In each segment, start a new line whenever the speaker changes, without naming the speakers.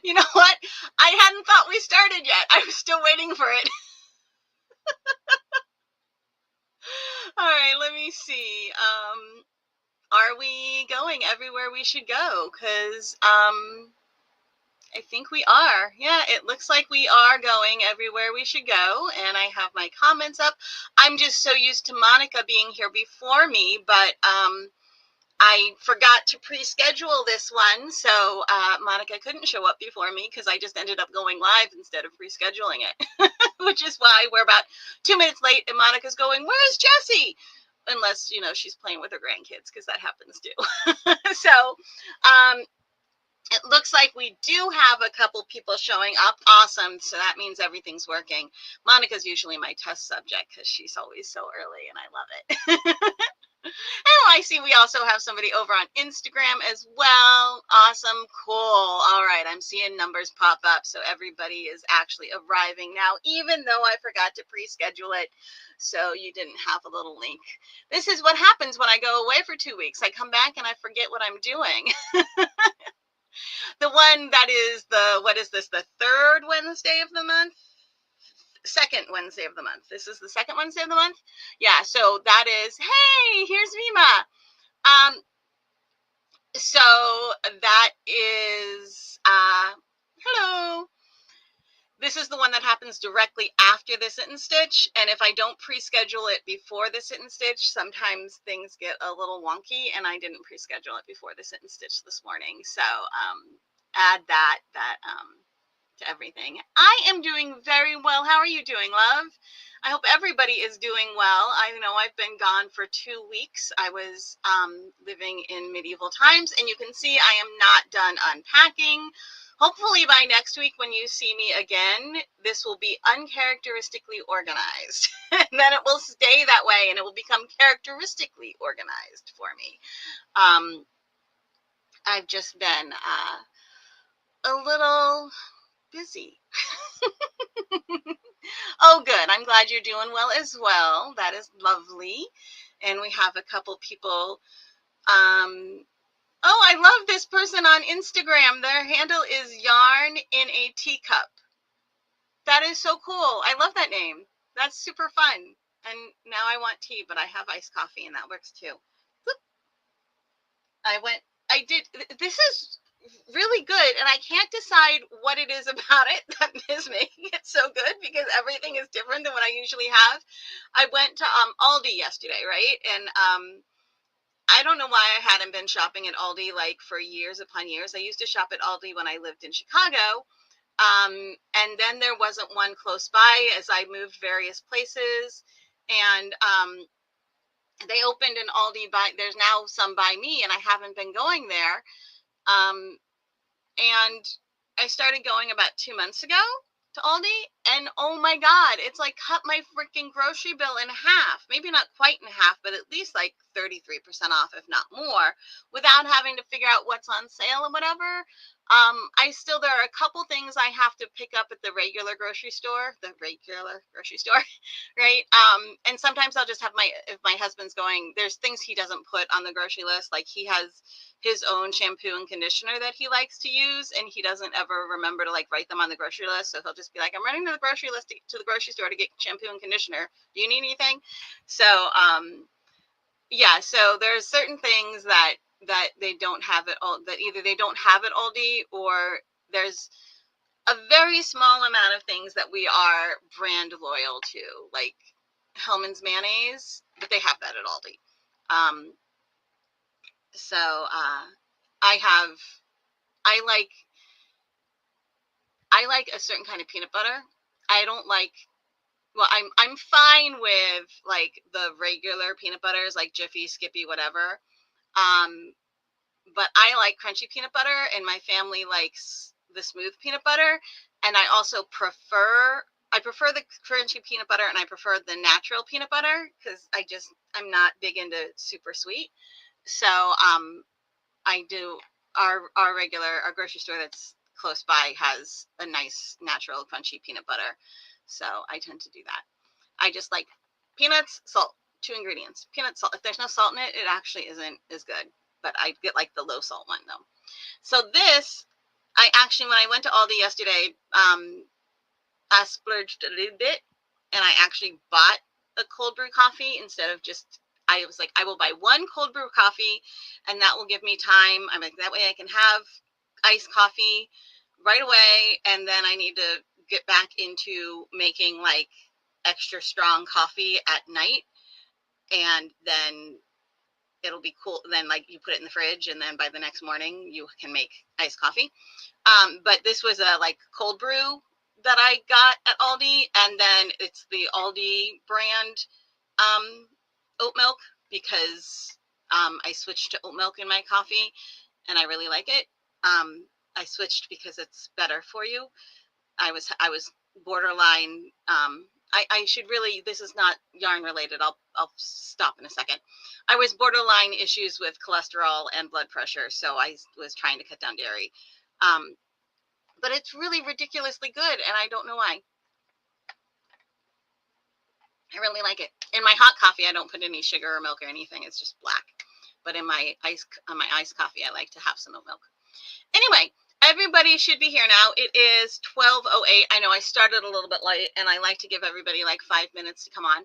You know what? I hadn't thought we started yet. I was still waiting for it. All right, let me see. Are we going everywhere we should go? Because I think we are. Yeah, it looks like we are going everywhere we should go. And I have my comments up. I'm just so used to Monica being here before me, but I forgot to pre-schedule this one. So Monica couldn't show up before me because I just ended up going live instead of rescheduling it, which is why we're about 2 minutes late and Monica's going, "Where's Jessie?" Unless, you know, she's playing with her grandkids, because that happens too. So it looks like we do have a couple people showing up. Awesome. So that means everything's working. Monica's usually my test subject because she's always so early and I love it. Oh, I see we also have somebody over on Instagram as well. Awesome. Cool. All right. I'm seeing numbers pop up. So everybody is actually arriving now, even though I forgot to pre-schedule it. So you didn't have a little link. This is what happens when I go away for 2 weeks. I come back and I forget what I'm doing. The one that is what is this, the third Wednesday of the month? Second Wednesday of the month. This is the second Wednesday of the month? Yeah, so that is, hey, here's Vima. So that is, hello. This is the one that happens directly after the sit and stitch. And if I don't pre-schedule it before the sit and stitch, sometimes things get a little wonky, and I didn't pre-schedule it before the sit and stitch this morning. So add that to everything. I am doing very well. How are you doing, love? I hope everybody is doing well. I know I've been gone for 2 weeks. I was living in medieval times, and you can see I am not done unpacking. Hopefully by next week when you see me again, this will be uncharacteristically organized. And then it will stay that way, and it will become characteristically organized for me. I've just been a little busy. Oh, good. I'm glad you're doing well as well. That is lovely. And we have a couple people. Oh, I love this person on Instagram. Their handle is Yarn in a Teacup. That is so cool. I love that name. That's super fun. And now I want tea, but I have iced coffee and that works too. This is really good, and I can't decide what it is about it that is making it so good, because everything is different than what I usually have. I went to Aldi yesterday, right? And I don't know why I hadn't been shopping at Aldi like for years upon years. I used to shop at Aldi when I lived in Chicago. And then there wasn't one close by as I moved various places. And they opened an Aldi there's now some by me, and I haven't been going there. And I started going about 2 months ago to Aldi, and oh my God, it's like cut my freaking grocery bill in half. Maybe not quite in half, but at least like 33% off, if not more, without having to figure out what's on sale and whatever. There are a couple things I have to pick up at the regular grocery store, right? And sometimes I'll just have if my husband's going, there's things he doesn't put on the grocery list. Like he has his own shampoo and conditioner that he likes to use, and he doesn't ever remember to like write them on the grocery list. So he'll just be like, "I'm running to the grocery store to get shampoo and conditioner. Do you need anything?" So yeah, so there's certain things that they don't have at all, that either they don't have at Aldi, or there's a very small amount of things that we are brand loyal to, like Hellmann's mayonnaise, but they have that at Aldi. So I like a certain kind of peanut butter. I don't like, well, I'm fine with like the regular peanut butters, like Jiffy, Skippy, whatever. But I like crunchy peanut butter, and my family likes the smooth peanut butter. And I also prefer the crunchy peanut butter, and I prefer the natural peanut butter, because I'm not big into super sweet. So I do our grocery store that's close by has a nice natural crunchy peanut butter. So I tend to do that. I just like peanuts, salt, 2 ingredients. Peanut, salt. If there's no salt in it, it actually isn't as good. But I get like the low salt one though. So this, I actually, when I went to Aldi yesterday, I splurged a little bit, and I actually bought a cold brew coffee instead of just. I was like, I will buy one cold brew coffee, and that will give me time. I'm like, that way I can have iced coffee right away, and then I need to get back into making like extra strong coffee at night, and then it'll be cool. Then like you put it in the fridge, and then by the next morning you can make iced coffee. But this was a like cold brew that I got at Aldi, and then it's the Aldi brand oat milk, because I switched to oat milk in my coffee, and I really like it. I switched because it's better for you. I was borderline. I should really. This is not yarn related. I'll stop in a second. I was borderline issues with cholesterol and blood pressure, so I was trying to cut down dairy. But it's really ridiculously good, and I don't know why. I really like it. In my hot coffee, I don't put any sugar or milk or anything. It's just black. But in my iced coffee, I like to have some oat milk. Anyway, everybody should be here now. It is 12:08. I know I started a little bit late, and I like to give everybody like 5 minutes to come on.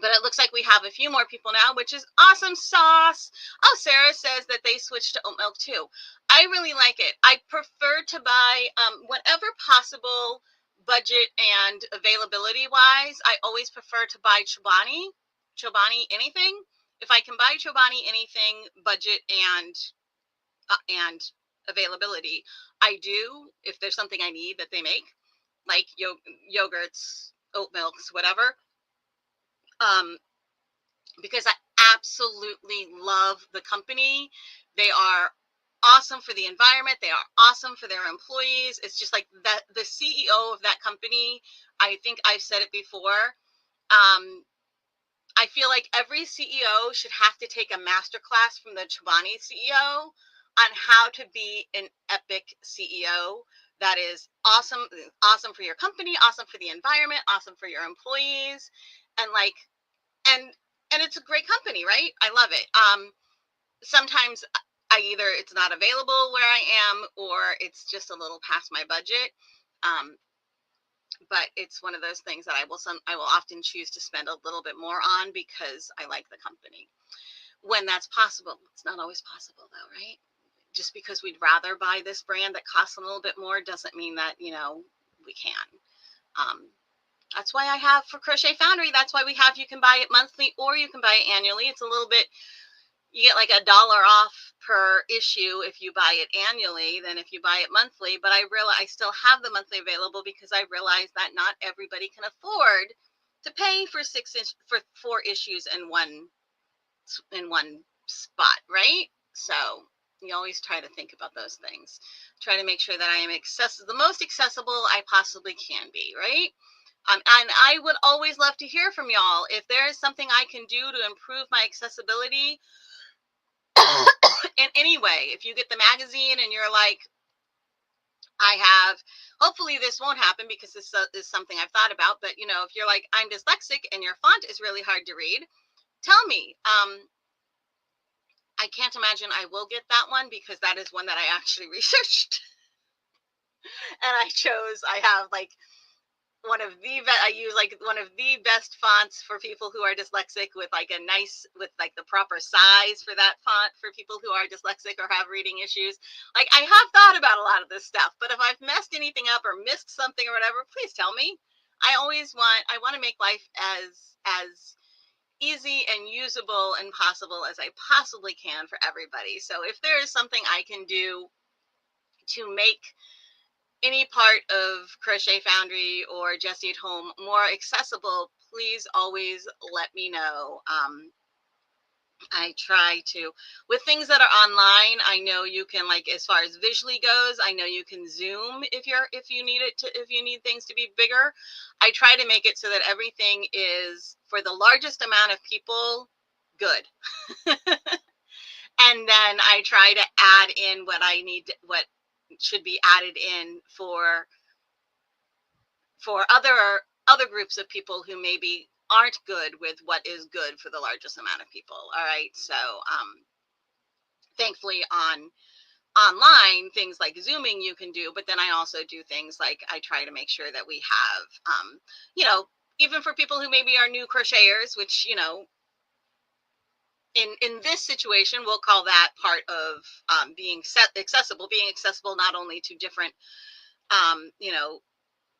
But it looks like we have a few more people now, which is awesome sauce. Oh, Sarah says that they switched to oat milk too. I really like it. I prefer to buy, whenever possible, budget and availability wise, I always prefer to buy Chobani anything. If I can buy Chobani anything, budget and availability, I do. If there's something I need that they make, like yogurts, oat milks, whatever. Because I absolutely love the company. They are awesome for the environment. They are awesome for their employees. It's just like that. The CEO of that company, I think I've said it before. I feel like every CEO should have to take a master class from the Chobani CEO on how to be an epic CEO that is awesome for your company, awesome for the environment, awesome for your employees, and like and it's a great company, right? I love it. Sometimes it's not available where I am, or it's just a little past my budget. But it's one of those things that I will often choose to spend a little bit more on because I like the company. When that's possible, it's not always possible though, right? Just because we'd rather buy this brand that costs a little bit more doesn't mean that, we can. That's why I have for Crochet Foundry. That's why we have, you can buy it monthly or you can buy it annually. It's a little bit, you get like $1 off per issue if you buy it annually than if you buy it monthly. But I still have the monthly available because I realize that not everybody can afford to pay for 4 issues in one spot, right? So you always try to think about those things. Try to make sure that I am the most accessible I possibly can be, right? And I would always love to hear from y'all. If there is something I can do to improve my accessibility in any way, if you get the magazine and you're like, hopefully this won't happen because this is something I've thought about, but if you're like, I'm dyslexic and your font is really hard to read, tell me. I can't imagine I will get that one because that is one that I actually researched. And I have like I use like one of the best fonts for people who are dyslexic with like the proper size for that font for people who are dyslexic or have reading issues. Like I have thought about a lot of this stuff, but if I've messed anything up or missed something or whatever, please tell me. I want to make life as easy and usable and possible as I possibly can for everybody. So if there is something I can do to make any part of Crochet Foundry or Jessie at Home more accessible, please always let me know. I try to, with things that are online, I know you can, like, as far as visually goes, I know you can zoom if you need things to be bigger. I try to make it so that everything is, for the largest amount of people, good. And then I try to add in what should be added in for other groups of people who maybe aren't good with what is good for the largest amount of people. All right. So thankfully on online things like Zooming you can do, but then I also do things like I try to make sure that we have, you know, even for people who maybe are new crocheters, which, you know, in this situation, we'll call that part of being accessible not only to different, you know,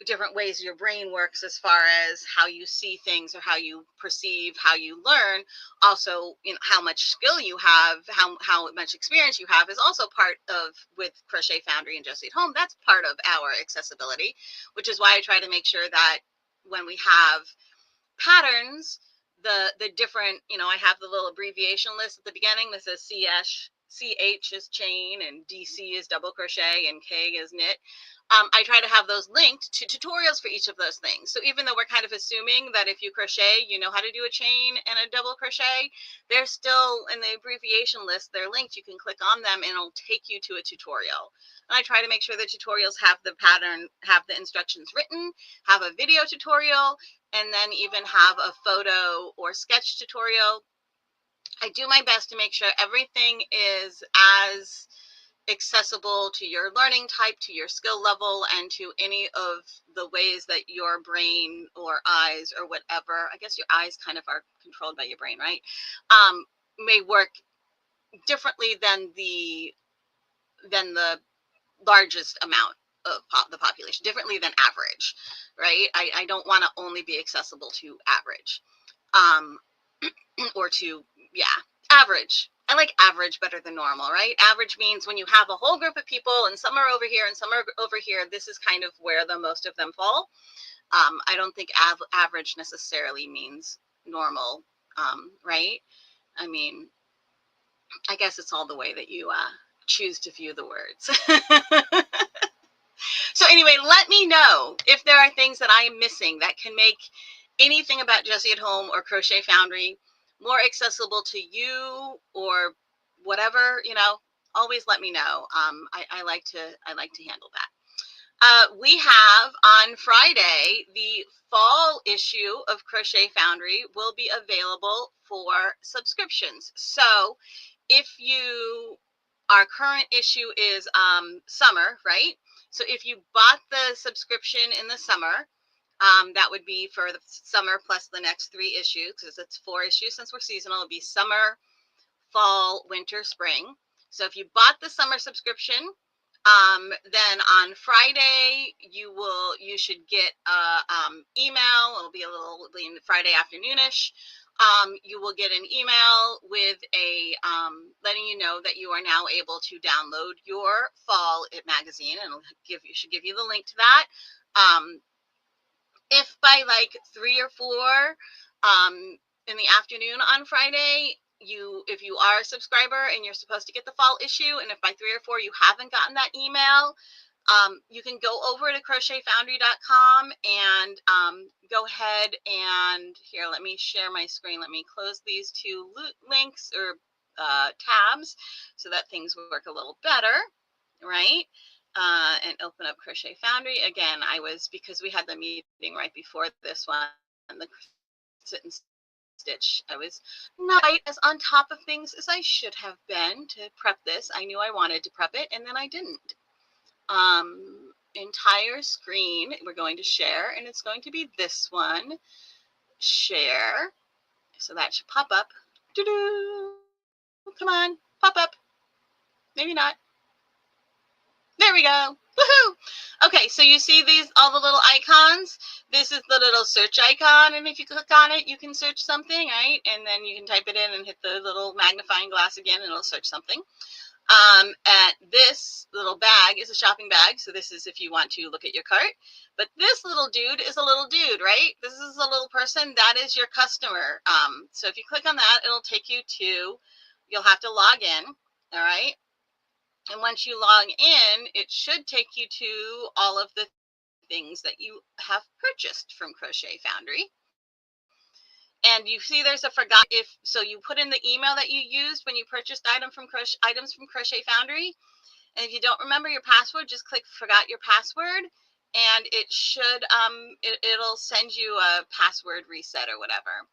different ways your brain works as far as how you see things or how you perceive, how you learn. Also, you know, how much skill you have, how much experience you have is also part of, with Crochet Foundry and Josie at Home, that's part of our accessibility, which is why I try to make sure that when we have patterns, the different, you know, I have the little abbreviation list at the beginning that says CH is chain and DC is double crochet and K is knit. I try to have those linked to tutorials for each of those things. So even though we're kind of assuming that if you crochet, you know how to do a chain and a double crochet, they're still in the abbreviation list, they're linked. You can click on them and it'll take you to a tutorial. And I try to make sure the tutorials have the pattern, have the instructions written, have a video tutorial, and then even have a photo or sketch tutorial. I do my best to make sure everything is as accessible to your learning type, to your skill level, and to any of the ways that your brain or eyes or whatever, I guess your eyes kind of are controlled by your brain, right? May work differently than the largest amount of the population, differently than average, right? I don't want to only be accessible to average, or to, yeah, average. I like average better than normal, right? Average means when you have a whole group of people and some are over here and some are over here, this is kind of where the most of them fall. I don't think average necessarily means normal, right? I mean, I guess it's all the way that you choose to view the words. So anyway, let me know if there are things that I am missing that can make anything about Josie at Home or Crochet Foundry more accessible to you or whatever, you know. Always let me know. I like to handle that. We have on Friday the fall issue of Crochet Foundry will be available for subscriptions. So if you, our current issue is summer, right? So if you bought the subscription in the summer, that would be for the summer plus the next 3 issues, because it's 4 issues since we're seasonal. It'll be summer, fall, winter, spring. So if you bought the summer subscription, then on Friday you should get a email. It'll be a little Friday afternoonish. You will get an email with a letting you know that you are now able to download your fall magazine, and it'll should give you the link to that. If by like 3 or 4 in the afternoon on Friday, if you are a subscriber and you're supposed to get the fall issue, and if by 3 or 4 you haven't gotten that email, you can go over to crochetfoundry.com and go ahead and, here, let me share my screen. Let me close these 2 links or tabs so that things work a little better, right? And open up Crochet Foundry. Again, because we had the meeting right before this one, the sit and stitch, I was not quite as on top of things as I should have been to prep this. I knew I wanted to prep it, and then I didn't. Entire screen we're going to share, and it's going to be this one. Share. So that should pop up. Doo-doo. Come on, pop up. Maybe not. There we go. Woohoo! Okay, so you see all the little icons? This is the little search icon, and if you click on it, you can search something, right? And then you can type it in and hit the little magnifying glass again, and it'll search something. This little bag is a shopping bag, so this is if you want to look at your cart. But this little dude is a little dude, right? This is a little person. That is your customer. So if you click on that, it'll take you to, you'll have to log in, all right? And once you log in, it should take you to all of the things that you have purchased from Crochet Foundry. And you see there's a forgot if, so you put in the email that you used when you purchased items from Crochet Foundry. And if you don't remember your password, just click forgot your password, and it should, it'll send you a password reset or whatever.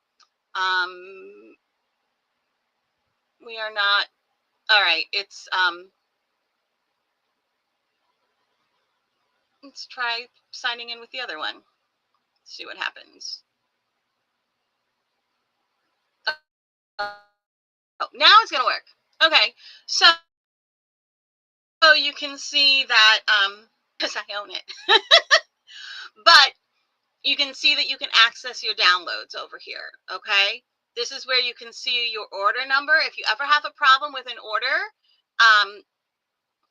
We are not, all right, it's, Let's try signing in with the other one. See what happens. Oh, now it's going to work. Okay, so you can see that, because I own it, but you can see that you can access your downloads over here, okay? This is where you can see your order number. If you ever have a problem with an order,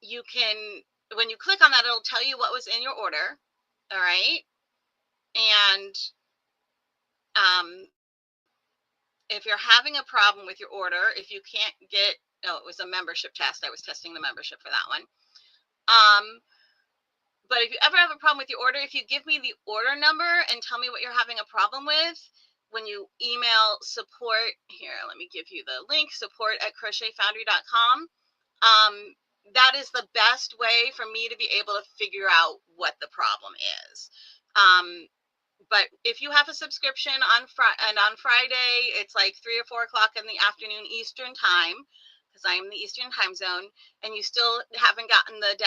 you can, when you click on that, it'll tell you what was in your order, all right? And if you're having a problem with your order, if you can't get, oh, it was a membership test. I was testing the membership for that one. But if you ever have a problem with your order, if you give me the order number and tell me what you're having a problem with, when you email support, here, let me give you the link, support@crochetfoundry.com. That is the best way for me to be able to figure out what the problem is. But if you have a subscription on Friday, it's like 3 or 4 o'clock in the afternoon Eastern time, because I am in the Eastern time zone, and you still haven't gotten the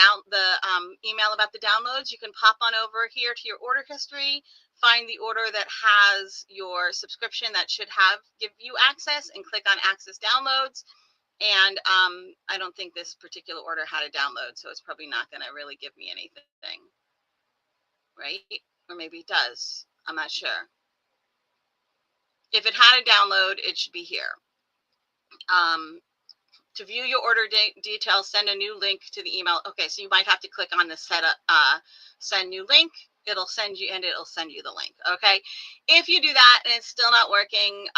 email about the downloads, you can pop on over here to your order history, find the order that has your subscription that should give you access, and click on Access Downloads. And I don't think this particular order had a download, so it's probably not going to really give me anything, right? Or maybe it does. I'm not sure. If it had a download, it should be here. To view your order details, send a new link to the email. Okay, so you might have to click on the send new link. It'll send you the link. Okay, if you do that and it's still not working,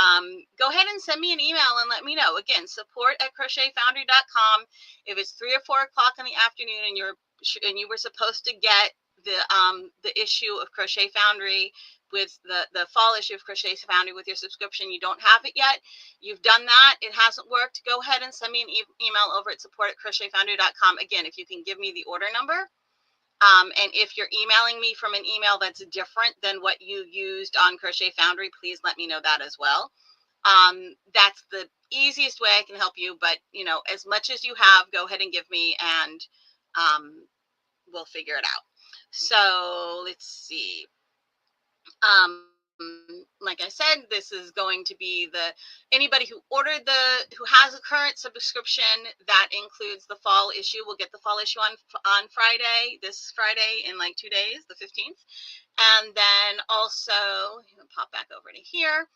go ahead and send me an email and let me know. Again, support@crochetfoundry.com. If it's 3 or 4 o'clock in the afternoon and you were supposed to get the issue of Crochet Foundry with the fall issue of Crochet Foundry with your subscription, you don't have it yet, you've done that, it hasn't worked, go ahead and send me an email over at support@crochetfoundry.com. Again, if you can give me the order number, and if you're emailing me from an email that's different than what you used on Crochet Foundry, please let me know that as well. That's the easiest way I can help you, but as much as you have, go ahead and give me, and we'll figure it out. So let's see. Like I said, this is going to be anybody who has a current subscription that includes the fall issue will get the fall issue on Friday, this Friday, in like 2 days, the 15th. And then also, pop back over to here.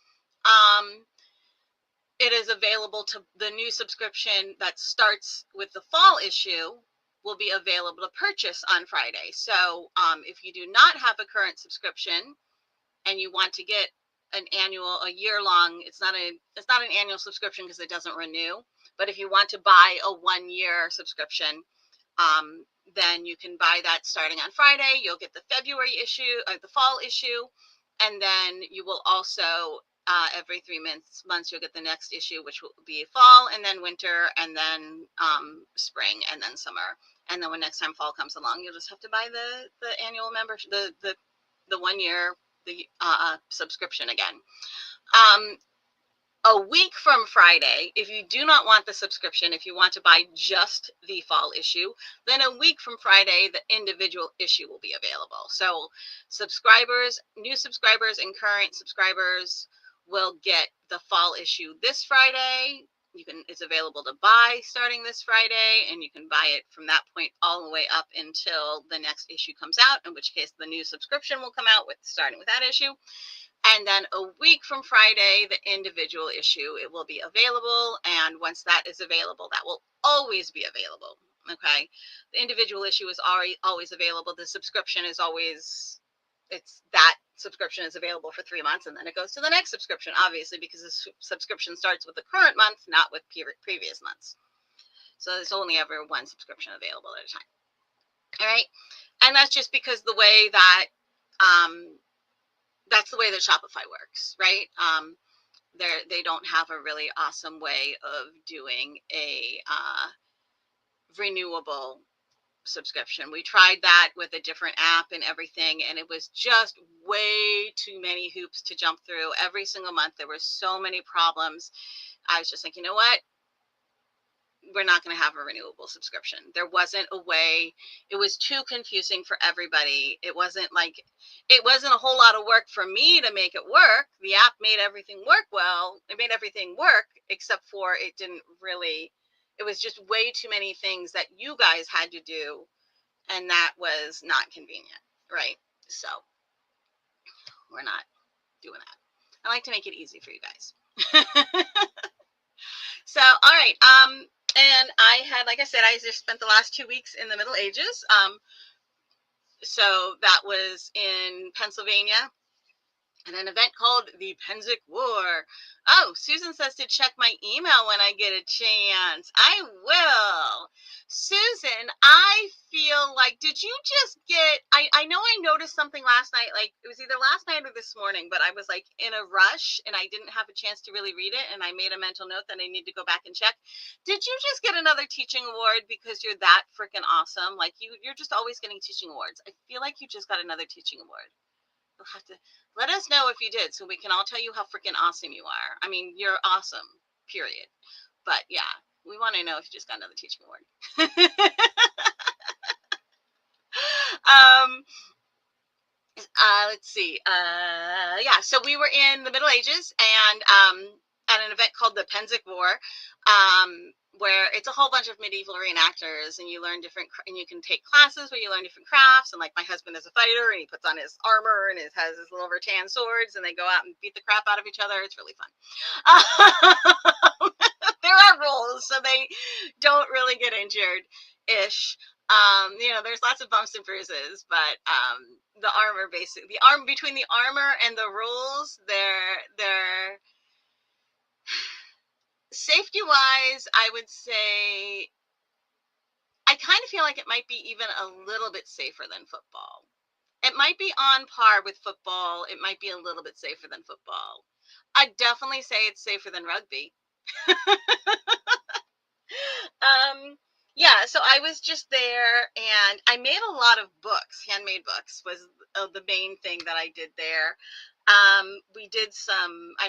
It is available to the new subscription that starts with the fall issue will be available to purchase on Friday. So if you do not have a current subscription and you want to get a year-long, it's not an annual subscription because it doesn't renew. But if you want to buy a 1-year subscription, then you can buy that starting on Friday. You'll get the February issue, or the fall issue, and then you will also every 3 months you'll get the next issue, which will be fall, and then winter, and then spring, and then summer. And then when next time fall comes along, you'll just have to buy the annual membership, the 1 year subscription again. A week from Friday, if you do not want the subscription, if you want to buy just the fall issue, then a week from Friday, the individual issue will be available. So new subscribers and current subscribers will get the fall issue this Friday. It's available to buy starting this Friday, and you can buy it from that point all the way up until the next issue comes out, in which case the new subscription will come out starting with that issue. And then a week from Friday, the individual issue, it will be available. And once that is available, that will always be available. Okay. The individual issue is always available. The subscription is that subscription is available for 3 months, and then it goes to the next subscription, obviously, because the subscription starts with the current month, not with previous months. So there's only ever one subscription available at a time. All right. And that's just because that's the way that Shopify works, right? They don't have a really awesome way of doing a renewable subscription. We tried that with a different app and everything, and it was just way too many hoops to jump through. Every single month there were so many problems. I was just like, you know what? we're not going to have a renewable subscription. There wasn't a way. It was too confusing for everybody. It wasn't a whole lot of work for me to make it work. The app made everything work well. It made everything work, except for it didn't really, it was just way too many things that you guys had to do. And that was not convenient, right? So we're not doing that. I like to make it easy for you guys. So, all right. And I had, like I said, I just spent the last 2 weeks in the Middle Ages. So that was in Pennsylvania at an event called the Penzic War. Oh, Susan says to check my email when I get a chance. I will. Susan, I feel like, did you just get, I know I noticed something last night, like it was either last night or this morning, but I was like in a rush and I didn't have a chance to really read it, and I made a mental note that I need to go back and check. Did you just get another teaching award because you're that freaking awesome? Like you're just always getting teaching awards. I feel like you just got another teaching award. You'll have to let us know if you did, so we can all tell you how freaking awesome you are. I mean, you're awesome, period. But yeah, we want to know if you just got another teaching award. Let's see. Yeah, so we were in the Middle Ages and at an event called the Penzic War, where it's a whole bunch of medieval reenactors, and you learn different, and you can take classes where you learn different crafts. And like my husband is a fighter, and he puts on his armor and has his little rattan swords, and they go out and beat the crap out of each other. It's really fun. There are rules, so they don't really get injured ish. There's lots of bumps and bruises, but the armor, basically, between the armor and the rules, they're safety wise, I would say I kind of feel like it might be even a little bit safer than football. It might be on par with football. It might be a little bit safer than football. I'd definitely say it's safer than rugby. Yeah, so I was just there, and I made a lot of books. Handmade books was the main thing that I did there. I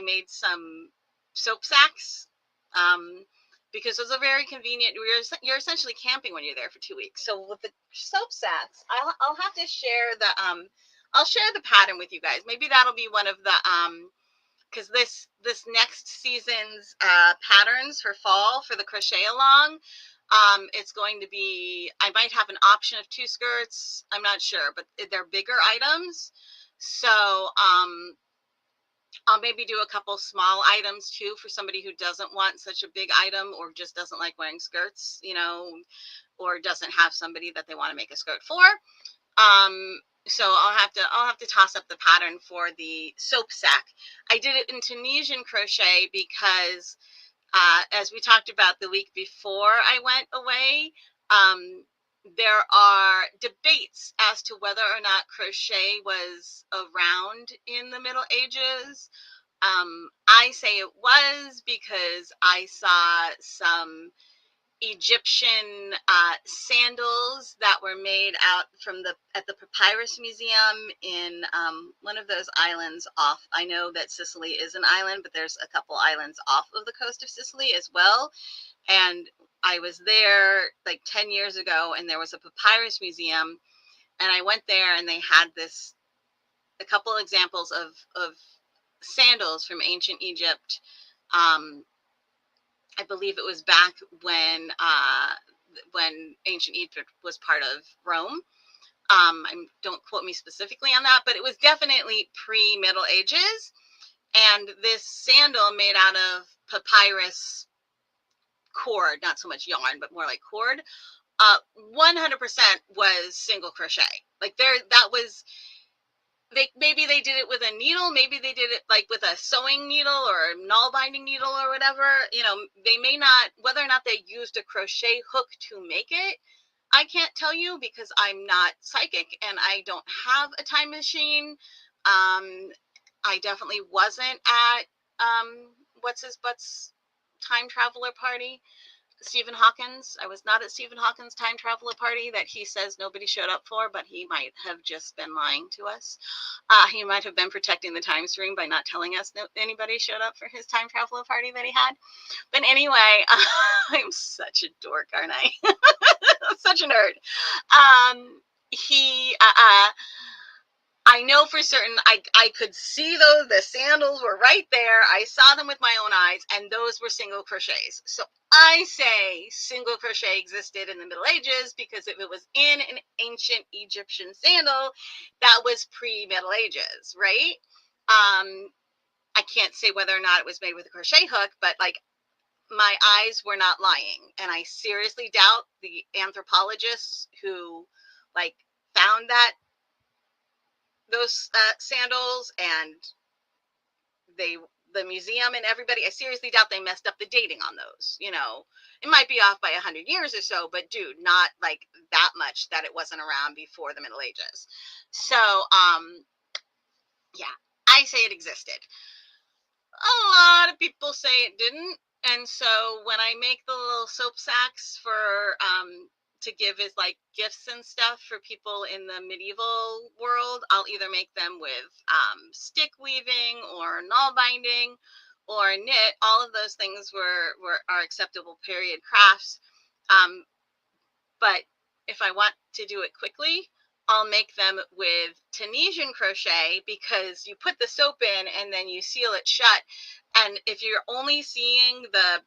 made some soap sacks, because those are very convenient. You're essentially camping when you're there for 2 weeks. So with the soap sacks, I'll have to share I'll share the pattern with you guys. Maybe that'll be one of the, because this next season's patterns for fall for the crochet along, it's going to be, I might have an option of 2 skirts. I'm not sure, but they're bigger items. So I'll maybe do a couple small items too for somebody who doesn't want such a big item, or just doesn't like wearing skirts, or doesn't have somebody that they want to make a skirt for. So I'll have to toss up the pattern for the soap sack. I did it in Tunisian crochet because, as we talked about the week before I went away, there are debates as to whether or not crochet was around in the Middle Ages. I say it was because I saw some Egyptian sandals that were made out at the Papyrus Museum in one of those islands off. I know that Sicily is an island, but there's a couple islands off of the coast of Sicily as well. And I was there like 10 years ago, and there was a Papyrus Museum, and I went there, and they had a couple examples of sandals from ancient Egypt. I believe it was back when ancient Egypt was part of Rome. Don't quote me specifically on that, but it was definitely pre-Middle Ages. And this sandal made out of papyrus cord, not so much yarn, but more like cord, 100% was single crochet. Like that was, maybe they did it with a needle, maybe they did it like with a sewing needle or a null binding needle or whatever. They may not, whether or not they used a crochet hook to make it, I can't tell you, because I'm not psychic and I don't have a time machine. I definitely wasn't at what's his butt's time traveler party. Stephen Hawkins. I was not at Stephen Hawkins' time traveler party that he says nobody showed up for, but he might have just been lying to us. He might have been protecting the time stream by not telling us anybody showed up for his time traveler party that he had. But anyway, I'm such a dork, aren't I? Such a nerd. I know for certain I could see those. The sandals were right there. I saw them with my own eyes, and those were single crochets. So I say single crochet existed in the Middle Ages because if it was in an ancient Egyptian sandal, that was pre-Middle Ages, right? I can't say whether or not it was made with a crochet hook, but like my eyes were not lying. And I seriously doubt the anthropologists who like found those sandals and the museum and everybody, I seriously doubt they messed up the dating on those. You know, it might be off by 100 years or so, but dude, not like that much that it wasn't around before the Middle Ages. So, yeah, I say it existed. A lot of people say it didn't. And so when I make the little soap sacks for to give as like gifts and stuff for people in the medieval world, I'll either make them with stick weaving or nail binding or knit. All of those things are acceptable period crafts. But if I want to do it quickly, I'll make them with Tunisian crochet because you put the soap in and then you seal it shut. And if you're only seeing the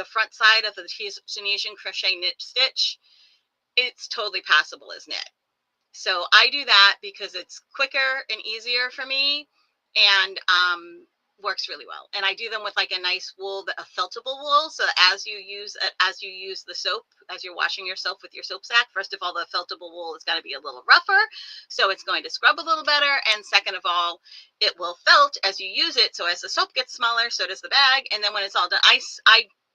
front side of the Tunisian crochet knit stitch, it's totally passable as knit. So I do that because it's quicker and easier for me, and works really well. And I do them with like a nice wool, a feltable wool. So as you use the soap, as you're washing yourself with your soap sack, first of all, the feltable wool is going to be a little rougher, so it's going to scrub a little better. And second of all, it will felt as you use it. So as the soap gets smaller, so does the bag. And then when it's all done, I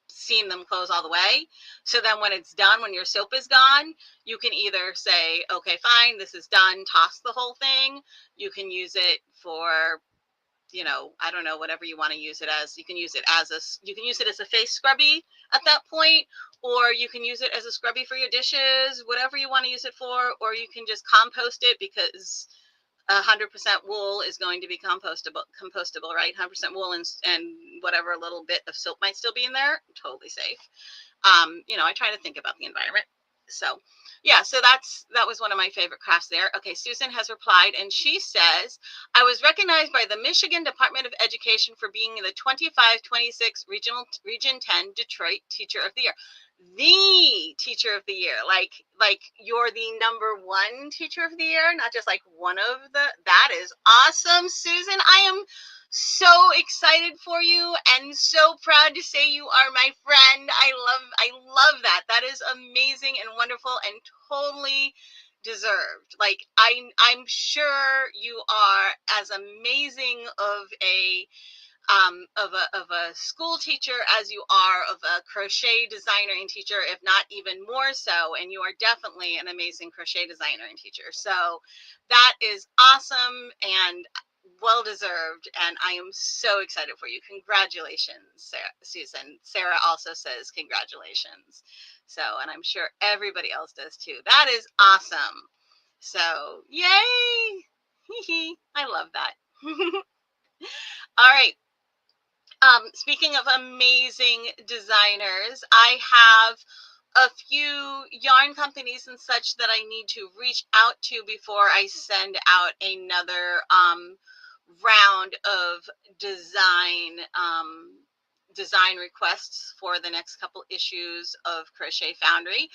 seen them close all the way. So then when it's done, when your soap is gone, you can either say, okay, fine, this is done, toss the whole thing. You can use it for, you know, I don't know, whatever you want to use it as. You can use it as a face scrubby at that point, or you can use it as a scrubby for your dishes, whatever you want to use it for, or you can just compost it because 100% wool is going to be compostable, right? 100% wool and whatever little bit of soap might still be in there, totally safe. You know, I try to think about the environment. So yeah, so that was one of my favorite crafts there. Okay, Susan has replied, and she says, I was recognized by the Michigan Department of Education for being the 25-26 Region 10 Detroit Teacher of the Year. The Teacher of the Year, like you're the #1 Teacher of the Year, not just like one of the. That is awesome, Susan. I am so excited for you and so proud to say you are my friend. I love that. That is amazing and wonderful and totally deserved. Like I'm sure you are as amazing of a school teacher as you are of a crochet designer and teacher, if not even more so. And you are definitely an amazing crochet designer and teacher. So that is awesome and well deserved. And I am so excited for you. Congratulations, Susan. Sarah also says congratulations. So, and I'm sure everybody else does too. That is awesome. So, yay! I love that. All right. Speaking of amazing designers, I have a few yarn companies and such that I need to reach out to before I send out another round of design requests for the next couple issues of Crochet Foundry.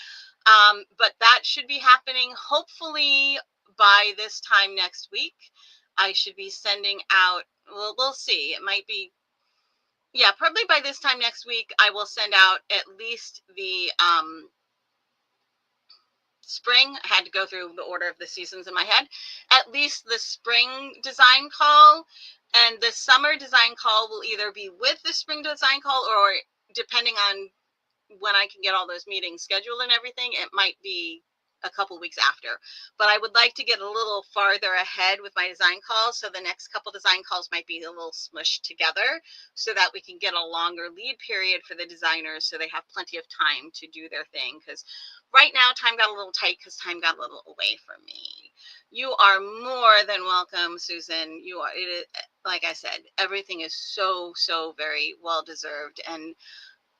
But that should be happening hopefully by this time next week. I should be sending out, well, we'll see. It might be, yeah, probably by this time next week, I will send out at least the spring. I had to go through the order of the seasons in my head. At least the spring design call, and the summer design call will either be with the spring design call, or depending on when I can get all those meetings scheduled and everything, it might be a couple weeks after. But I would like to get a little farther ahead with my design calls. So the next couple design calls might be a little smushed together so that we can get a longer lead period for the designers so they have plenty of time to do their thing. Because right now time got a little tight because time got a little away from me. You are more than welcome, Susan. You are, it is, like I said, everything is so, so very well deserved. And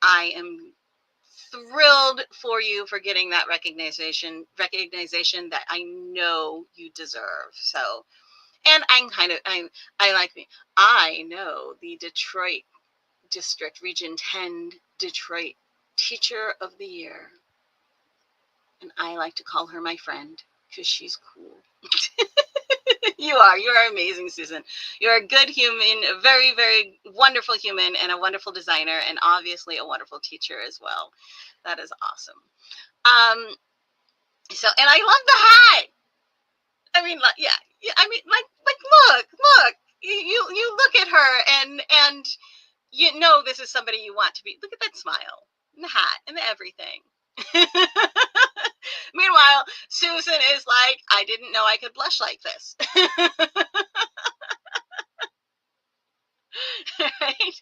I am thrilled for you for getting that recognition that I know you deserve. So, and I know the Detroit District Region 10 Detroit Teacher of the Year. And I like to call her my friend because she's cool. You are amazing, Susan. You're a good human, a very, very wonderful human, and a wonderful designer, and obviously a wonderful teacher as well. That is awesome. So, and I love the hat. I mean, yeah. I mean, look. You look at her, and you know this is somebody you want to be. Look at that smile, and the hat, and the everything. Meanwhile, Susan is like, I didn't know I could blush like this. Right?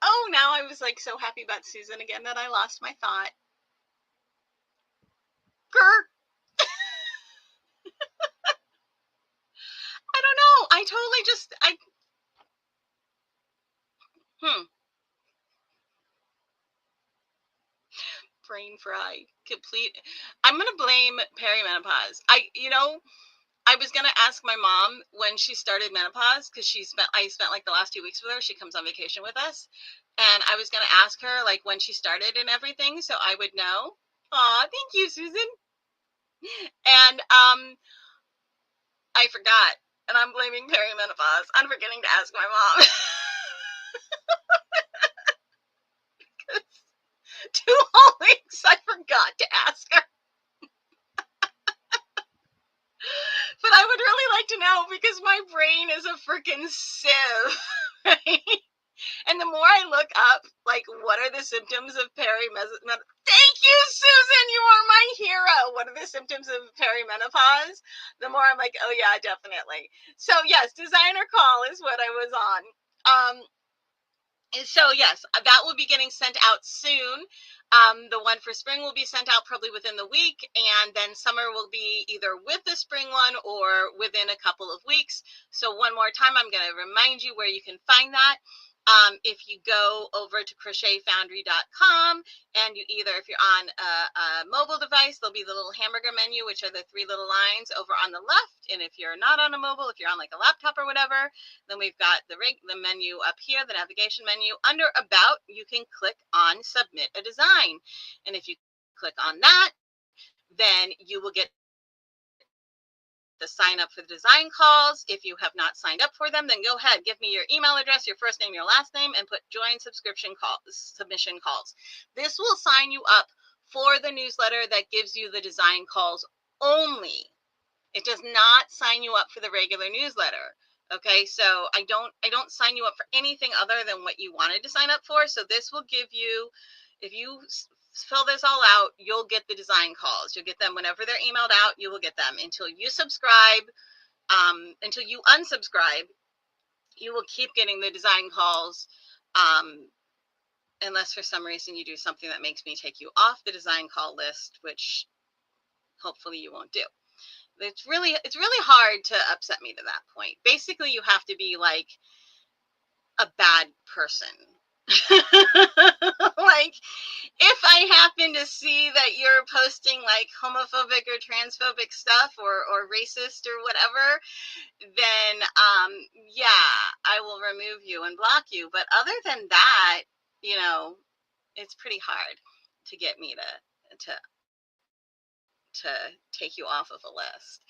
Oh, now I was like so happy about Susan again that I lost my thought. Grr. I don't know. I totally just, brain fried, complete. I'm going to blame perimenopause. I was going to ask my mom when she started menopause because I spent like the last 2 weeks with her. She comes on vacation with us. And I was going to ask her like when she started and everything so I would know. Aw, thank you, Susan. And I forgot. And I'm blaming perimenopause. I'm forgetting to ask my mom. 2 whole weeks I forgot to ask her. But I would really like to know because my brain is a freaking sieve, right? And the more I look up, like, what are the symptoms of perimenopause? Thank you, Susan. You are my hero. What are the symptoms of perimenopause? The more I'm like, oh, yeah, definitely. So, yes, designer call is what I was on. So, yes, that will be getting sent out soon. The one for spring will be sent out probably within the week, and then summer will be either with the spring one or within a couple of weeks. So one more time, I'm going to remind you where you can find that. If you go over to crochetfoundry.com and you if you're on a mobile device, there'll be the little hamburger menu, which are the 3 little lines over on the left. And if you're not on a mobile, if you're on like a laptop or whatever, then we've got the menu up here, the navigation menu. Under About, you can click on Submit a Design. And if you click on that, then you will get to sign up for the design calls. If you have not signed up for them, then go ahead, give me your email address, your first name, your last name, and put join submission calls. This will sign you up for the newsletter that gives you the design calls only. It does not sign you up for the regular newsletter. Okay, so I don't sign you up for anything other than what you wanted to sign up for. So this will give you, if you fill this all out, you'll get the design calls. You'll get them whenever they're emailed out. You will get them until you subscribe. Until you unsubscribe, you will keep getting the design calls. Unless for some reason you do something that makes me take you off the design call list, which hopefully you won't do. It's really hard to upset me to that point. Basically, you have to be like a bad person. Like, if I happen to see that you're posting like homophobic or transphobic stuff or racist or whatever, then yeah, I will remove you and block you. But other than that, it's pretty hard to get me to take you off of a list.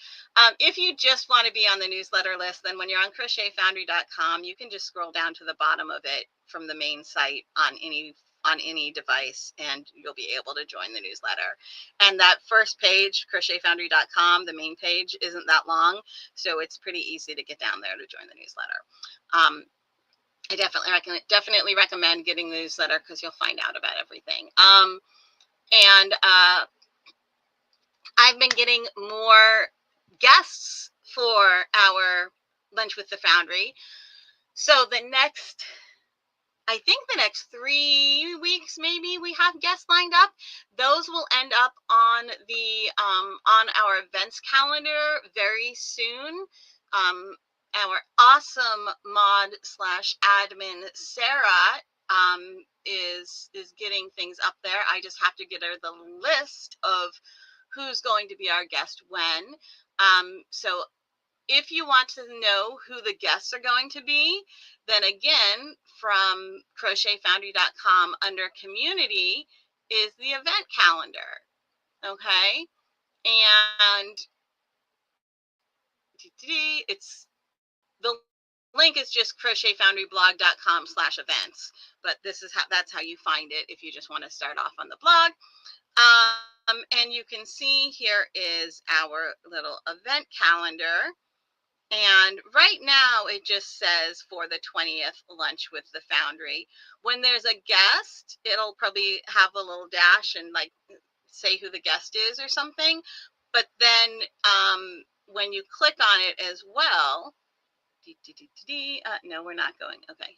If you just want to be on the newsletter list, then when you're on crochetfoundry.com, you can just scroll down to the bottom of it from the main site on any device, and you'll be able to join the newsletter. And that first page, crochetfoundry.com, the main page, isn't that long, so it's pretty easy to get down there to join the newsletter. I definitely recommend getting the newsletter because you'll find out about everything. And I've been getting more guests for our lunch with the Foundry. So I think the next 3 weeks, maybe we have guests lined up. Those will end up on on our events calendar very soon. Our awesome mod slash admin Sarah is getting things up there. I just have to get her the list of who's going to be our guest when. So if you want to know who the guests are going to be, then again, from crochetfoundry.com under community is the event calendar. Okay. And it's the link is just crochetfoundryblog.com/events. But this is that's how you find it if you just want to start off on the blog. And you can see here is our little event calendar. And right now it just says for the 20th lunch with the Foundry. When there's a guest, it'll probably have a little dash and like say who the guest is or something. But then when you click on it as well, no, we're not going. Okay.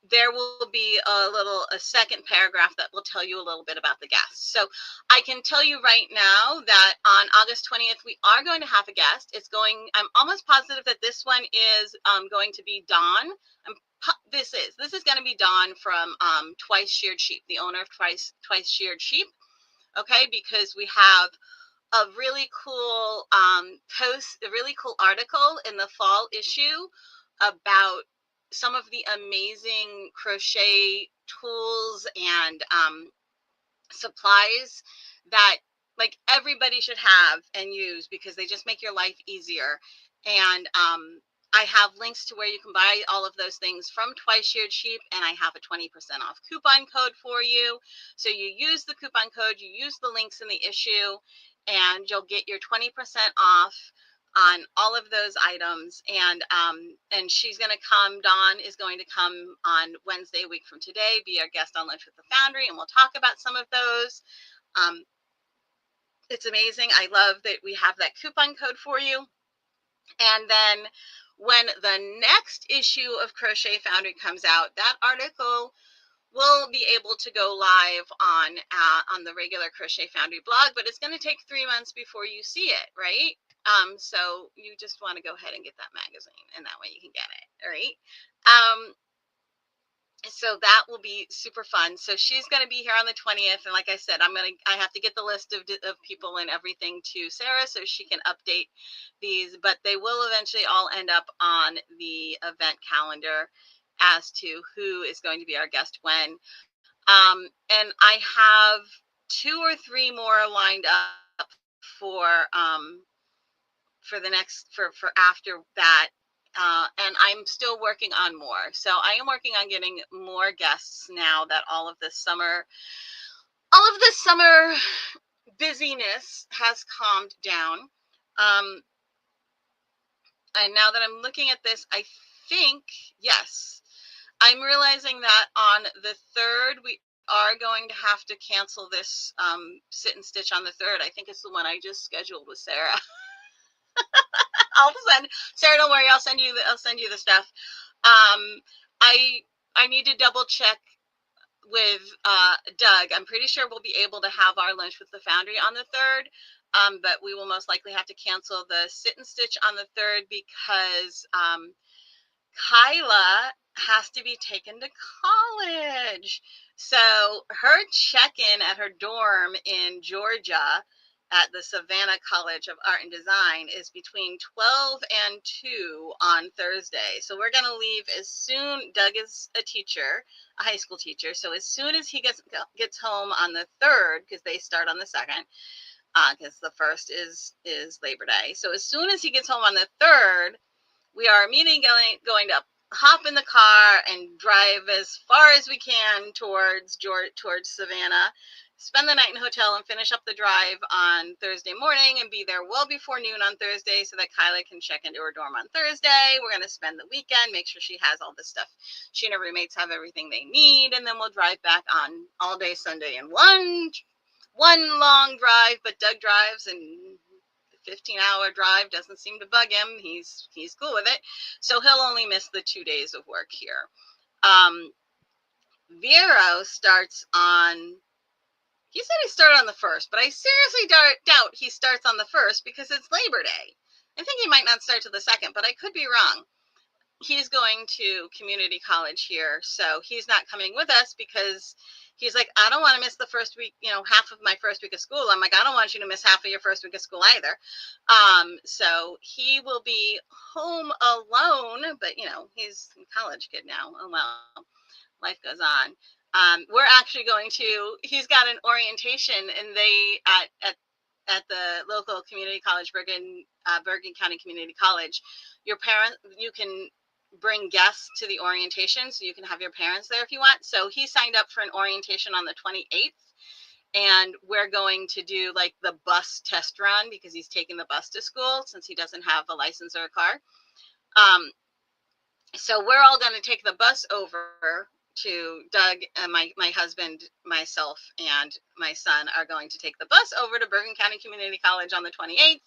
There will be a second paragraph that will tell you a little bit about the guests. So I can tell you right now that on August 20th, we are going to have a guest. I'm almost positive that this one is going to be Dawn. This is going to be Dawn from Twice Sheared Sheep, the owner of Twice Sheared Sheep. Okay, because we have a really cool a really cool article in the fall issue about some of the amazing crochet tools and supplies that like everybody should have and use because they just make your life easier. And I have links to where you can buy all of those things from Twice Sheared Sheep, and I have a 20% off coupon code for you. So you use the coupon code, you use the links in the issue, and you'll get your 20% off on all of those items. And she's going to come, Dawn is going to come on Wednesday, a week from today, be our guest on Lunch with the Foundry, and we'll talk about some of those. It's amazing. I love that we have that coupon code for you. And then when the next issue of Crochet Foundry comes out, that article will be able to go live on the regular Crochet Foundry blog, but it's going to take 3 months before you see it, right? So you just want to go ahead and get that magazine, and that way you can get it, all right? So that will be super fun. So she's going to be here on the 20th. And like I said, I have to get the list of people and everything to Sarah so she can update these, but they will eventually all end up on the event calendar as to who is going to be our guest when. And I have 2 or 3 more lined up for the next, for after that. And I'm still working on more. So I am working on getting more guests now that all of this summer busyness has calmed down. And now that I'm looking at this, I think, yes, I'm realizing that on the 3rd, we are going to have to cancel this sit and stitch on the 3rd. I think it's the one I just scheduled with Sarah. Sarah, don't worry, I'll send you the stuff. I need to double check with Doug. I'm pretty sure we'll be able to have our lunch with the Foundry on the 3rd, but we will most likely have to cancel the sit and stitch on the 3rd because Kyla has to be taken to college. So her check-in at her dorm in Georgia at the Savannah College of Art and Design is between 12 and 2 on Thursday. So we're going to leave as soon. Doug is a teacher, a high school teacher. So as soon as he gets home on the 3rd, because they start on the 2nd, because the 1st is Labor Day. So as soon as he gets home on the 3rd, we are immediately going to hop in the car and drive as far as we can towards Savannah spend the night in a hotel and finish up the drive on Thursday morning and be there well before noon on Thursday so that Kyla can check into her dorm on Thursday. We're going to spend the weekend, make sure she has all this stuff. She and her roommates have everything they need, and then we'll drive back on all day Sunday in one long drive. But Doug drives, and 15-hour drive doesn't seem to bug him. He's cool with it. So he'll only miss the 2 days of work here. Vero starts on, he said he started on the 1st, but I seriously doubt he starts on the 1st because it's Labor Day. I think he might not start till the 2nd, but I could be wrong. He's going to community college here, so he's not coming with us because he's like, I don't want to miss the first week, half of my first week of school. I'm like, I don't want you to miss half of your first week of school either. So he will be home alone, but he's a college kid now. Oh well, life goes on. We're actually going to, he's got an orientation, and they at the local community college, Bergen County Community College, you can bring guests to the orientation, so you can have your parents there if you want. So he signed up for an orientation on the 28th, and we're going to do like the bus test run because he's taking the bus to school since he doesn't have a license or a car. So we're all going to take the bus over to Doug, and my husband, myself, and my son are going to take the bus over to Bergen County Community College on the 28th.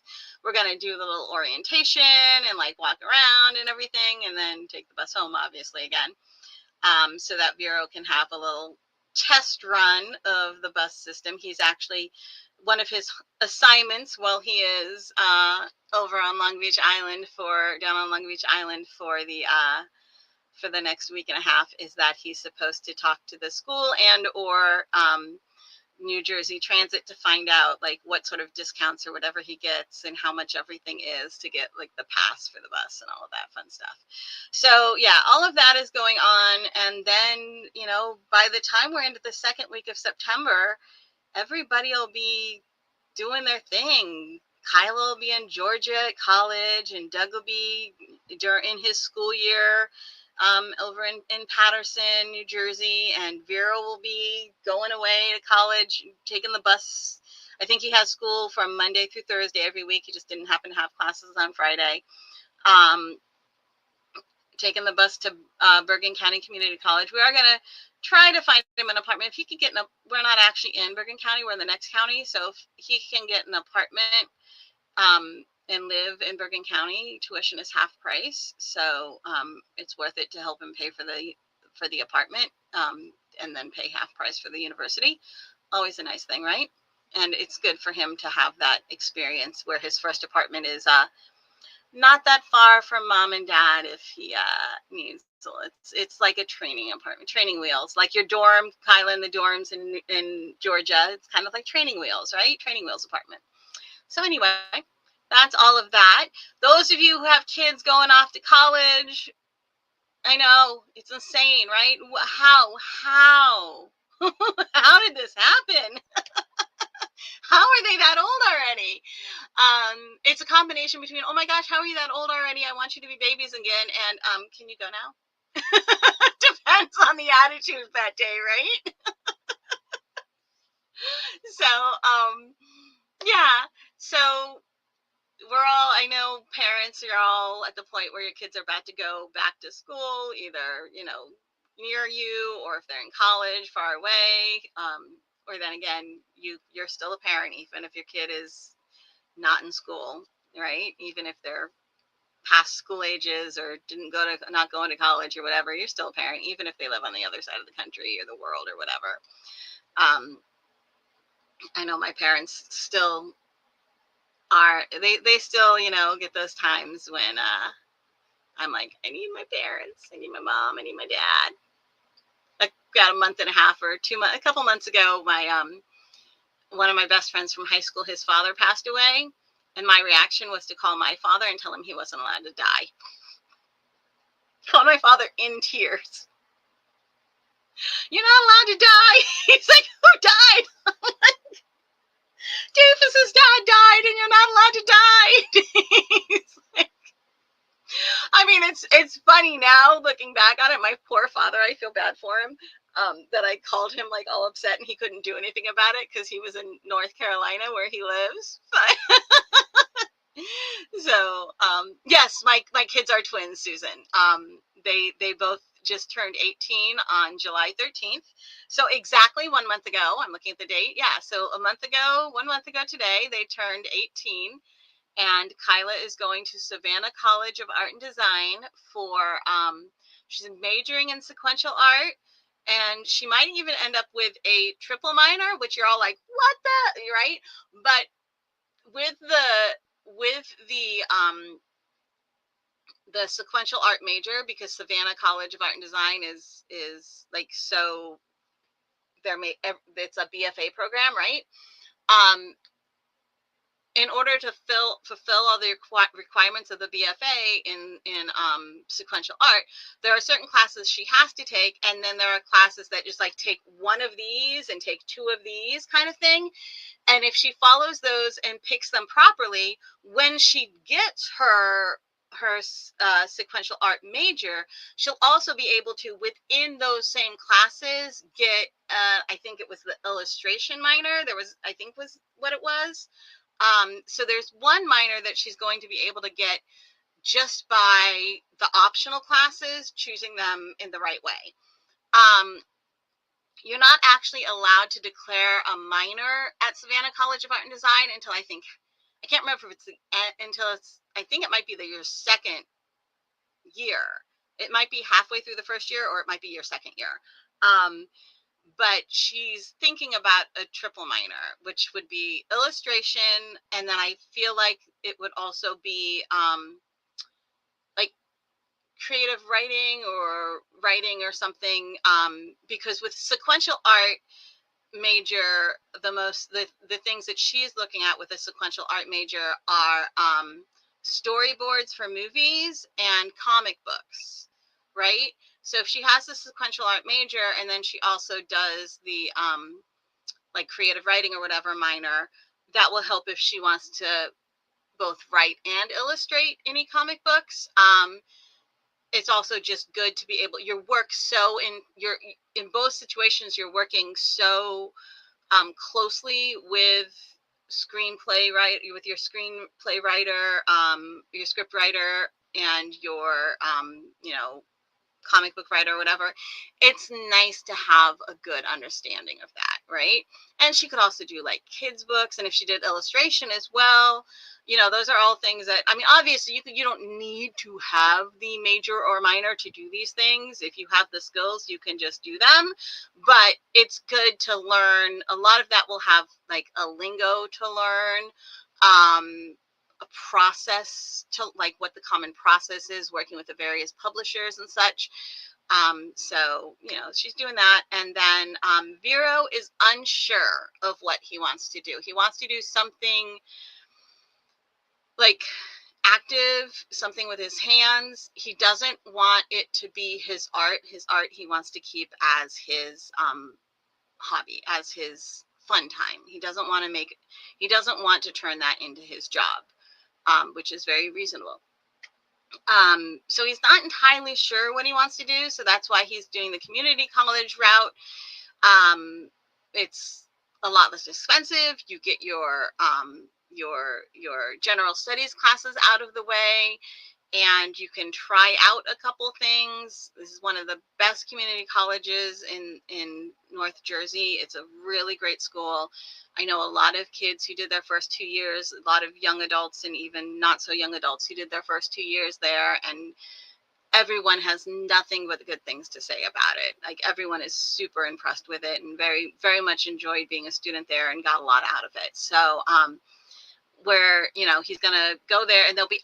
We're going to do the little orientation and like walk around and everything, and then take the bus home, obviously, again, so that Vero can have a little test run of the bus system. He's actually, one of his assignments while he is over on Long Beach Island down on Long Beach Island for the next week and a half is that he's supposed to talk to the school and or New Jersey Transit to find out like what sort of discounts or whatever he gets and how much everything is to get like the pass for the bus and all of that fun stuff. So yeah, all of that is going on. And then, by the time we're into the second week of September, everybody will be doing their thing. Kyla will be in Georgia at college, and Doug will be in his school year over in Paterson, New Jersey, and Vero will be going away to college, taking the bus. I think he has school from Monday through Thursday every week. He just didn't happen to have classes on Friday. Taking the bus to Bergen County Community College. We are going to try to find him an apartment. If he could get we're not actually in Bergen County, we're in the next county. So if he can get an apartment and live in Bergen County, tuition is half price. So it's worth it to help him pay for the apartment and then pay half price for the university. Always a nice thing, right? And it's good for him to have that experience where his first apartment is not that far from mom and dad if he needs. So it's like a training apartment, training wheels, like your dorm, Kyla, in the dorms in Georgia. It's kind of like training wheels, right? Training wheels apartment. So anyway, that's all of that. Those of you who have kids going off to college, I know it's insane, right? How how did this happen? How are they that old already? It's a combination between, oh my gosh, how are you that old already? I want you to be babies again. And can you go now? Depends on the attitude that day, right? So, yeah. So I know parents are all at the point where your kids are about to go back to school, either, near you, or if they're in college far away. Or then again, you're still a parent, even if your kid is not in school, right? Even if they're past school ages or not going to college or whatever, you're still a parent, even if they live on the other side of the country or the world or whatever. I know my parents still are, they still, get those times when I'm like, I need my parents, I need my mom, I need my dad. About a month and a half or 2 months, a couple months ago, one of my best friends from high school, his father passed away, and my reaction was to call my father and tell him he wasn't allowed to die. Called my father in tears. You're not allowed to die. He's like, who died? I'm like, Doofus's dad died, and you're not allowed to die. He's like, mean, it's funny now looking back on it. My poor father, I feel bad for him. That I called him like all upset and he couldn't do anything about it because he was in North Carolina where he lives. So yes, my kids are twins, Susan. They both just turned 18 on July 13th. So exactly 1 month ago, I'm looking at the date. Yeah, so 1 month ago today, they turned 18. And Kyla is going to Savannah College of Art and Design for, she's majoring in sequential art, and she might even end up with a triple minor, which you're all like, what the, right? But with the sequential art major, because Savannah College of Art and Design is like, so it's a BFA program, right? In order to fulfill all the requirements of the BFA in sequential art, there are certain classes she has to take, and then there are classes that just like take one of these and take two of these kind of thing. And if she follows those and picks them properly, when she gets her sequential art major, she'll also be able to, within those same classes, get I think it was the illustration minor. I think was what it was. So there's one minor that she's going to be able to get just by the optional classes, choosing them in the right way. You're not actually allowed to declare a minor at Savannah College of Art and Design until I can't remember if it's I think it might be your second year. It might be halfway through the first year, or it might be your second year. But she's thinking about a triple minor, which would be illustration, and then I feel like it would also be like creative writing or something, because with sequential art major, the things that she's looking at with a sequential art major are storyboards for movies and comic books, right? So if she has a sequential art major and then she also does the like creative writing or whatever minor, that will help if she wants to both write and illustrate any comic books. It's also just good to be able, in both situations, you're working so closely with your screenplay writer, your script writer, and your comic book writer or whatever. It's nice to have a good understanding of that, right? And she could also do like kids books, and if she did illustration as well, those are all things that, I mean, obviously you don't need to have the major or minor to do these things. If you have the skills, you can just do them. But it's good to learn. A lot of that will have like a lingo to learn, a process to like what the common process is, working with the various publishers and such. So she's doing that. And then Vero is unsure of what he wants to do. He wants to do something like active, something with his hands. He doesn't want it to be his art. His art he wants to keep as his hobby, as his fun time. He doesn't want to turn that into his job, which is very reasonable. So he's not entirely sure what he wants to do. So that's why he's doing the community college route. It's a lot less expensive. You get your general studies classes out of the way, and you can try out a couple things. This is one of the best community colleges in North Jersey. It's a really great school. I know a lot of kids who did their first 2 years, a lot of young adults and even not so young adults who did their first 2 years there, and everyone has nothing but good things to say about it. Like, everyone is super impressed with it and very, very much enjoyed being a student there and got a lot out of it. So, where he's gonna go there, and there'll be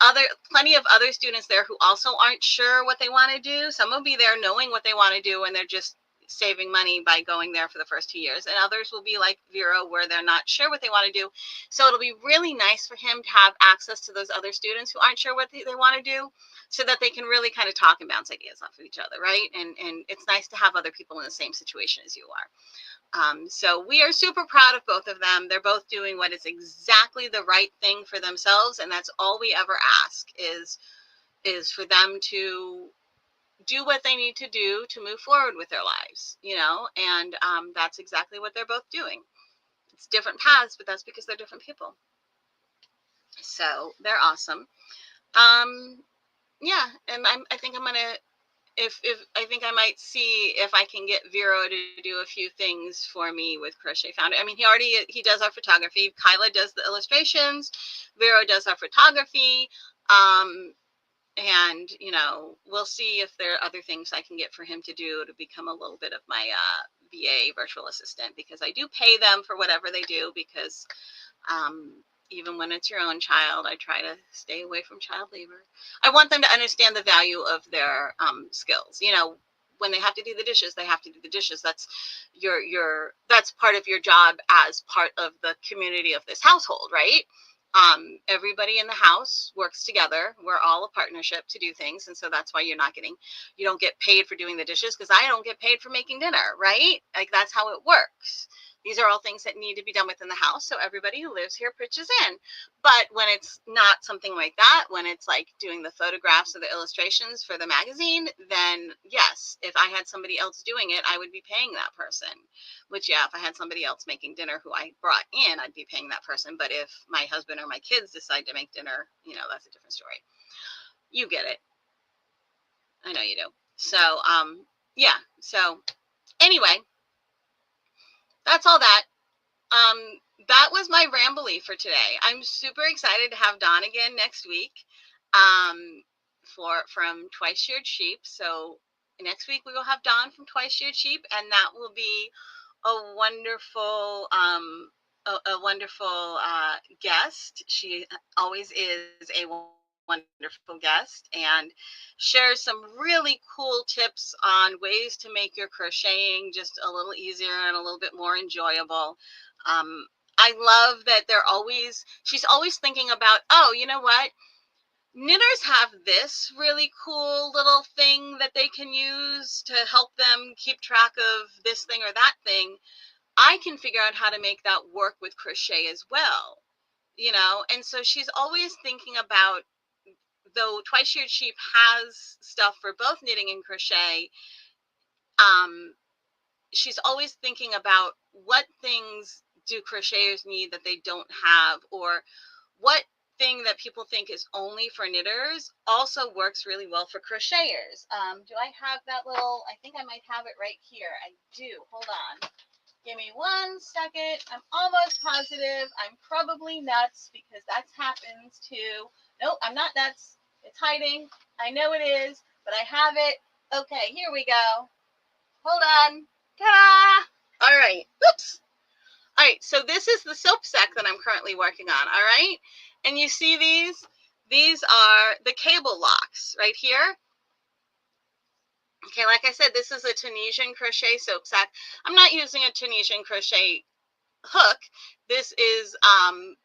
plenty of other students there who also aren't sure what they want to do. Some will be there knowing what they want to do, and they're just saving money by going there for the first 2 years, and others will be like Vero, where they're not sure what they want to do. So it'll be really nice for him to have access to those other students who aren't sure what they want to do, so that they can really kind of talk and bounce ideas off of each other, right? And it's nice to have other people in the same situation as you are. So we are super proud of both of them. They're both doing what is exactly the right thing for themselves, and that's all we ever ask is, is for them to do what they need to do to move forward with their lives, and that's exactly what they're both doing. It's different paths, but that's because they're different people. So they're awesome. Yeah, and I think I'm gonna, if I think I might see if I can get Vero to do a few things for me with Crochet Foundry. I mean, he does our photography. Kyla does the illustrations. Vero does our photography. And we'll see if there are other things I can get for him to do to become a little bit of my VA virtual assistant, because I do pay them for whatever they do, because even when it's your own child, I try to stay away from child labor. I want them to understand the value of their skills. When they have to do the dishes, they have to do the dishes. That's that's part of your job as part of the community of this household, right? Everybody in the house works together. We're all a partnership to do things. And so that's why you don't get paid for doing the dishes, because I don't get paid for making dinner, right? Like, that's how it works. These are all things that need to be done within the house, so everybody who lives here pitches in. But when it's not something like that, when it's like doing the photographs or the illustrations for the magazine, then yes, if I had somebody else doing it, I would be paying that person. Which, yeah, if I had somebody else making dinner who I brought in, I'd be paying that person. But if my husband or my kids decide to make dinner, that's a different story. You get it. I know you do. So, yeah. So, anyway, that's all that. That was my rambly for today. I'm super excited to have Dawn again next week, from Twice Sheared Sheep. So next week we will have Dawn from Twice Sheared Sheep, and that will be a wonderful, guest. She always is a wonderful guest, and shares some really cool tips on ways to make your crocheting just a little easier and a little bit more enjoyable. I love that she's always thinking about, oh, you know what? Knitters have this really cool little thing that they can use to help them keep track of this thing or that thing. I can figure out how to make that work with crochet as well, and so she's always thinking about, though Twice Sheared Sheep has stuff for both knitting and crochet, she's always thinking about what things do crocheters need that they don't have, or what thing that people think is only for knitters also works really well for crocheters. Do I have that little, I think I might have it right here. I do. Hold on. Give me 1 second. I'm almost positive. I'm probably nuts, because that happens too. Nope, I'm not nuts. It's hiding. I know it is, but I have it. Okay, here we go. Hold on. Ta-da! All right. Oops. All right, so this is the soap sack that I'm currently working on, all right? And you see these? These are the cable locks right here. Okay, like I said, this is a Tunisian crochet soap sack. I'm not using a Tunisian crochet hook. This is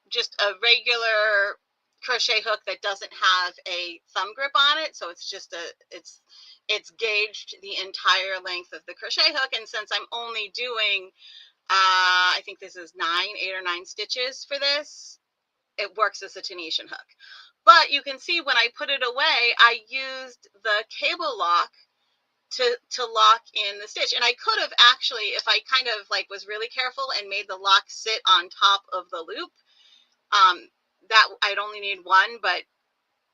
just a regular crochet hook that doesn't have a thumb grip on it, so it's just it's gauged the entire length of the crochet hook. And since I'm only doing I think this is 8 or 9 stitches for this, it works as a Tunisian hook. But you can see when I put it away, I used the cable lock to lock in the stitch. And I could have actually, if I kind of like was really careful and made the lock sit on top of the loop, that I'd only need one, but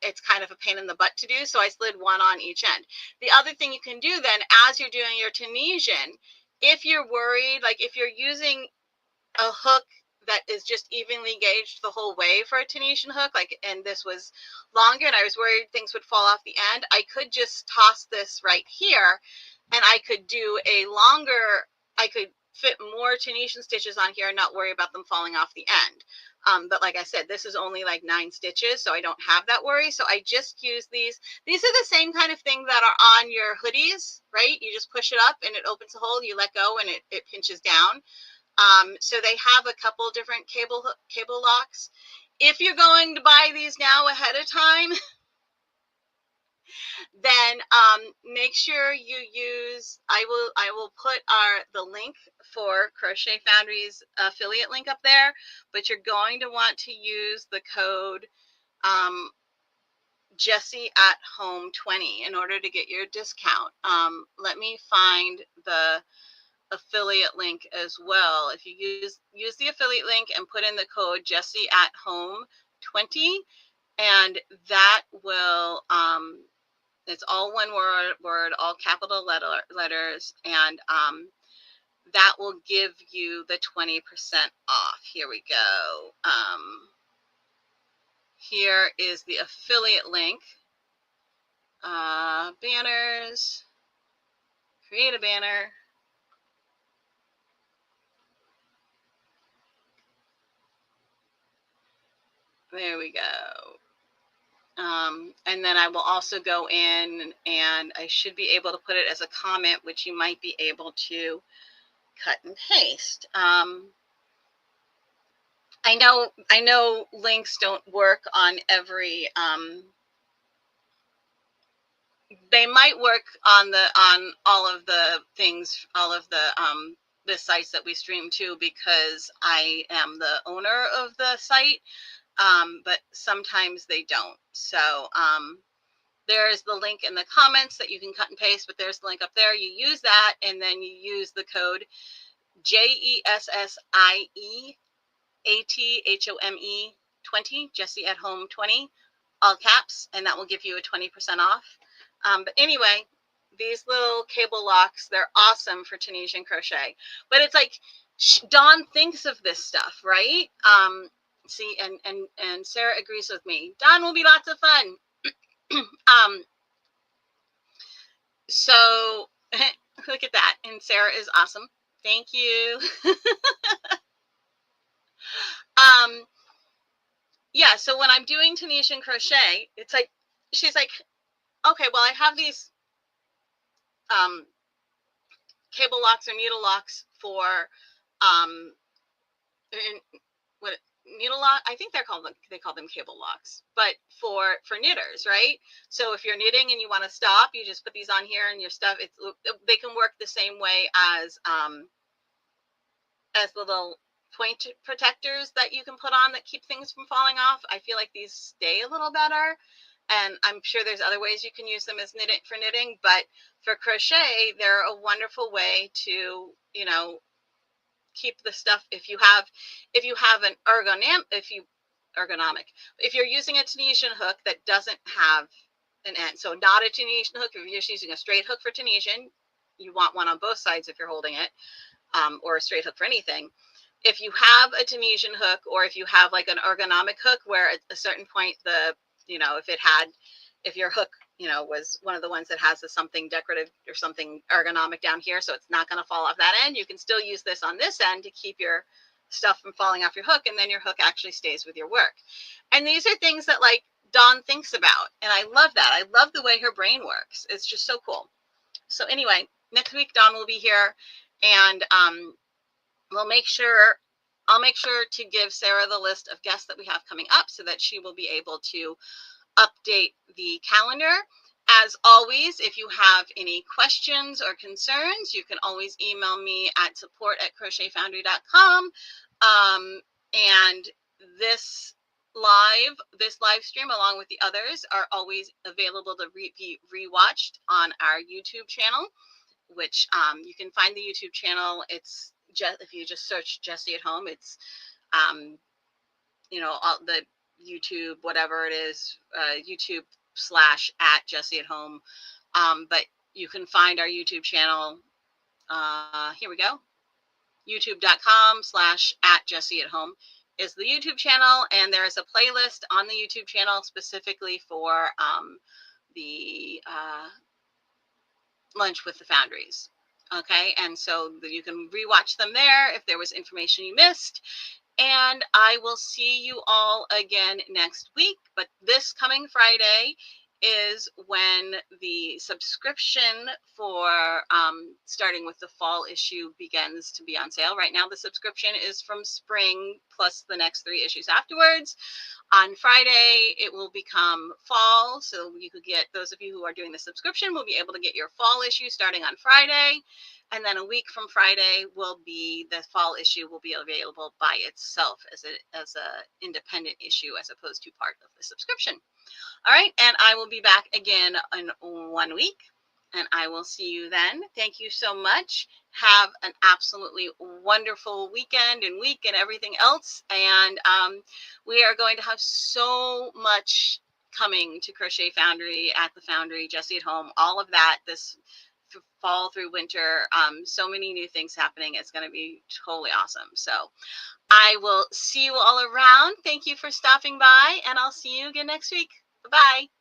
it's kind of a pain in the butt to do, so I slid one on each end. The other thing you can do then, as you're doing your Tunisian, if you're worried, like if you're using a hook that is just evenly gauged the whole way for a Tunisian hook, and this was longer and I was worried things would fall off the end, I could just toss this right here, and I could do I could fit more Tunisian stitches on here and not worry about them falling off the end. But like I said, this is only like 9 stitches, so I don't have that worry. So I just use these. These are the same kind of thing that are on your hoodies, right? You just push it up and it opens a hole, you let go and it pinches down. So they have a couple different cable locks. If you're going to buy these now ahead of time, then make sure you use, I will put the link for Crochet Foundry's affiliate link up there, but you're going to want to use the code Jesse at Home 20 in order to get your discount. Let me find the affiliate link as well. If you use the affiliate link and put in the code Jesse at Home 20, and that will it's all one word, all capital letters, and that will give you the 20% off. Here we go. Here is the affiliate link. Banners, create a banner. There we go. And then I will also go in and I should be able to put it as a comment, which you might be able to cut and paste. I know links don't work on every, they might work on all of the things, all of the sites that we stream to, because I am the owner of the site. But sometimes they don't. So there's the link in the comments that you can cut and paste, but there's the link up there. You use that, and then you use the code JESSIEATHOME 20, Jesse at Home 20, all caps, and that will give you a 20% off. But anyway, these little cable locks, they're awesome for Tunisian crochet. But it's like Dawn thinks of this stuff, right? See, and Sarah agrees with me. Dawn will be lots of fun. So look at that. And Sarah is awesome. Thank you. Yeah, so when I'm doing Tunisian crochet, it's like, she's like, okay, well, I have these cable locks or needle locks for what needle lock, I think they call them cable locks, but for knitters, right? So if you're knitting and you want to stop, you just put these on here and your stuff, they can work the same way as little point protectors that you can put on that keep things from falling off. I feel like these stay a little better, and I'm sure there's other ways you can use them as knitting, but for crochet, they're a wonderful way to, keep the stuff. If you have an ergonomic, if you're using a Tunisian hook that doesn't have an end, so not a Tunisian hook, if you're just using a straight hook for Tunisian, you want one on both sides if you're holding it, or a straight hook for anything. If you have a Tunisian hook, or if you have like an ergonomic hook where at a certain point if your hook, was one of the ones that has something decorative or something ergonomic down here, so it's not going to fall off that end, you can still use this on this end to keep your stuff from falling off your hook, and then your hook actually stays with your work. And these are things that like Dawn thinks about, and I love that. I love the way her brain works. It's just so cool. So anyway, next week Dawn will be here, and I'll make sure to give Sarah the list of guests that we have coming up so that she will be able to update the calendar. As always, if you have any questions or concerns, you can always email me at support@crochetfoundry.com. And this live stream, along with the others, are always available to be rewatched on our YouTube channel, which you can find the YouTube channel. It's just, if you just search Jesse at Home, it's all the YouTube, whatever it is, YouTube /@Jesse at Home. But you can find our YouTube channel. Here we go. YouTube.com /@Jesse at Home is the YouTube channel, and there is a playlist on the YouTube channel specifically for the Lunch with the Foundries. Okay, and so you can rewatch them there if there was information you missed. And I will see you all again next week. But this coming Friday is when the subscription for starting with the fall issue begins to be on sale. Right now, the subscription is from spring plus the next 3 issues afterwards. On Friday, it will become fall. So you could get, those of you who are doing the subscription will be able to get your fall issue starting on Friday. And then a week from Friday will be the fall issue will be available by itself as a independent issue as opposed to part of the subscription. All right, and I will be back again in 1 week, and I will see you then. Thank you so much. Have an absolutely wonderful weekend and week and everything else. And we are going to have so much coming to Crochet Foundry at the Foundry, Jessie at Home, all of that this fall through winter. So many new things happening. It's going to be totally awesome. So I will see you all around. Thank you for stopping by, and I'll see you again next week. Bye-bye.